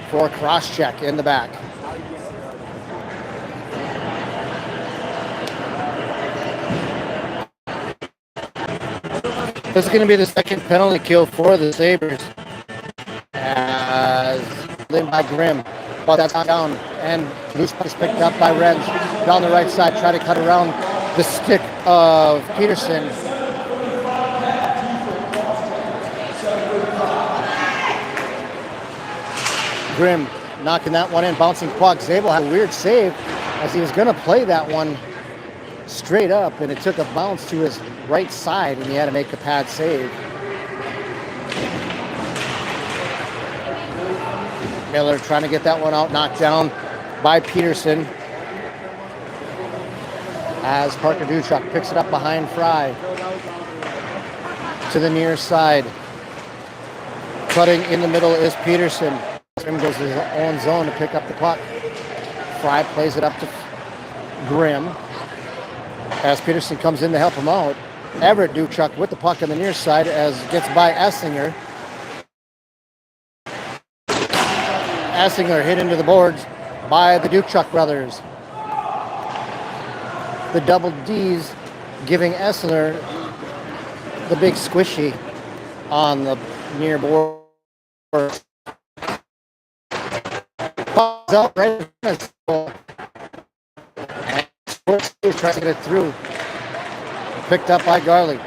for a cross-check in the back. This is going to be the second penalty kill for the Sabres. As led by Grimm. But that's not down. And loose puck is picked up by Renz. Down the right side, try to cut around the stick of Peterson. Grimm knocking that one in, bouncing puck. Zabel had a weird save as he was going to play that one straight up, and it took a bounce to his right side, and he had to make a pad save. Miller trying to get that one out, knocked down by Peterson. As Parker Duchuk picks it up behind Fry. To the near side. Cutting in the middle is Peterson. Grimm goes to his own zone to pick up the puck. Fry plays it up to Grimm. As Peterson comes in to help him out. Everett Duchuk with the puck on the near side as gets by Essinger. Essinger hit into the boards by the Duchuk brothers. The double D's giving Essinger the big squishy on the near board. Falls out right in his goal. And he's trying to get it through. Picked up by Garley.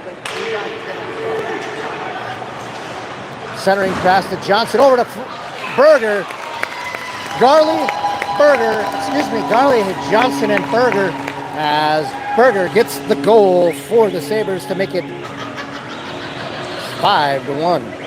Centering pass to Johnson over to Berger. Garley hit Johnson and Berger as Berger gets the goal for the Sabres to make it 5-1.